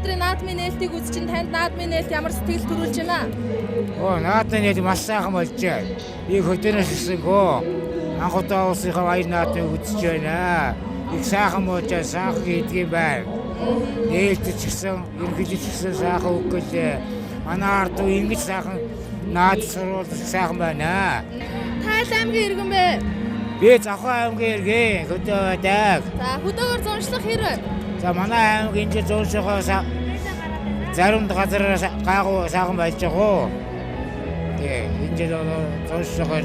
өнөөдрийн наадмын нээлтийг үзчихин танд наадмын нээлт ямар сэтгэл төрүүлж байна? Наадмын нээлт маш сайхан болж байна. Би хөдөөнөөс ирсэнгөө анх удаа улсынхаа баяр наадмыг үзэж байна. Их сайхан болж сайхан хийдгийм байна. Нээлтч гэсэн, ерөнхийлөгч гэсэн сайхан өггөл манай ард уу ингэж сайхан наад сурвалж сайхан байна. Тайл аймгийн иргэн бэ? Би Завхан аймгийн иргэн хөдөө байдаг. За хөдөөгөр зуншлах хэрэг. За манай аймаг энэ жил зуншихоо зарим газар гайгүй сайхан байж байгаа. Тэгээ энэ жил зуншихоо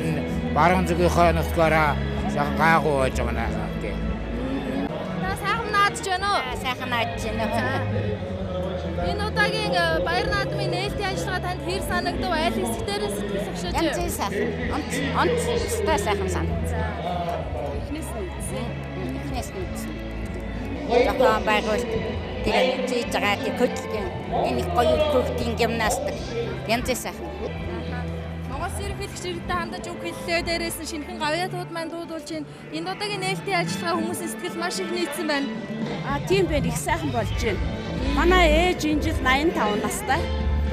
баруун зүгийнхээ нутгаараа сайхан гайгүй байж байгаа наа. Та сайхан наадж байна уу? Сайхан наадж байна. Энэ удаагийн баяр наадмын нээлтийн ажиллагаа танд хэр санагдав? Аль хэсгээрээ сэтгэл хөдлөж байна? Янз сайхан. Онцтой сайхан санагдсан. Эхнээс нь үзсэн. Эхнээс нь үзсэн. Зохион байгуулалт тэр хийж байгаа тэр хөдөлгөөн энэ их гоё хүүхдийн гимнастик янз сайхан. Монгол ерөнхийлөгч иргэдэд хандаж үг хэллээ. Дээрээс нь шинэхэн гавьяатууд маань дуудулж байна. Энэ удаагийн нээлтийн ажиллагаа хүмүүсийн сэтгэл маш их нийцсэн байна. Тийм байх их сайхан болж байна. Манай ээж энэ жил 85 настай.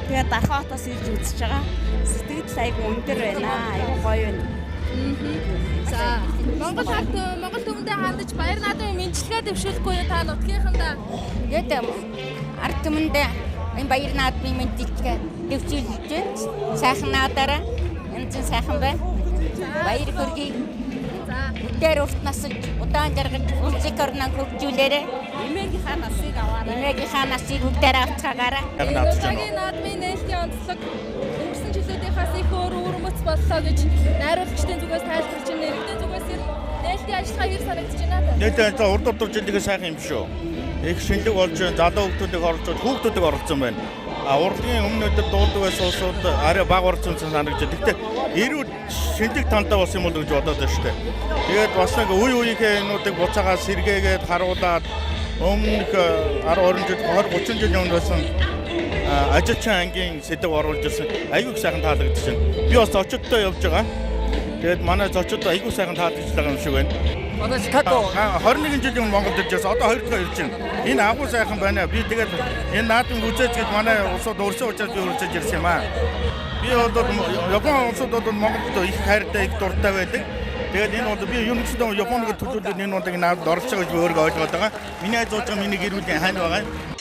Тэгээд Дархаатаас ирж үзэж байгаа. Сэтгэл айгүй өндөр байна. Айгүй гоё байна. За Монгол хагт Монгол түмэндээ хандаж баяр наадмын мэдлэгээ дэвшүүлэхгүй та нутгийнхандаа Яд ард түмэндээ энэ баяр наадмын мэдлэгээ дэвшүүлж байна. Сайхан наадаараа янз сайхан байна. Баяр хүргэе. Бүтээр урт насж удаан жаргаж улсыг орноо хөгжүүлээрэ. Эмээгийнхаа насыг аваарай. Эмээгийнхаа насыг бүгдээр авцгаагаараа. Удаагийн наадмын нээлтийн онцлог өнгөрсөн жилүүдийнхээс их өөр мөц боллоо гэж найруулагчдын зүгээс тайлбарлаж байна. Иргэдийн зүгээс нээлтийн ажиллагаа хэр санагдаж байна? Нээлттэй урд жилийн сайхан юм шүү. Их шинэлэг болж байна. Залуу хүмүүсийг оруулж хүүхдүүдийг оруулсан байна. Урлагийн өмнө өдөр дуулдаг байсан улсууд арай бага орсон санагдаж байна. Гэхдээ эрүүл шинэлэг тандаа болсон юм бол гэж бодоод байна шүү дээ. Тэгээд бас нэг үеийнхээ юмнуудыг буцаагаад сэргээгээд харуулад өмнөх 10 жил 20 30 жилийн өмнө байсан ажилчин ангийн сэдв оруулж ирсэн. Аюул сайхан таалагдаж байна. Би бас зочдтой явж байгаа. Тэгээд манай зочид аюул сайхан таалагдж байгаа юм шиг байна. Одоо Чикаго 21 жилийн өмнө Монголд ирж байсан. Одоо 2 дахь ирж байна. Энэ агуу сайхан байна. Би тэгээд энэ наадмыг үзэж гээд манай улсууд өрсөө учраас би үржиж ирсэн юм аа. Би одоо Япон улсууд бол Монголд их хайртай, их дуртай байдаг. Тэгээд энэ бол би ерөнхийдөө Японд төлөвлөсөн энэ удаагийн наадмад орж байгаа гэж би өөрөө ойлгоод байгаа. Миний айж байгаа миний гэр бүлийн хань байгаа.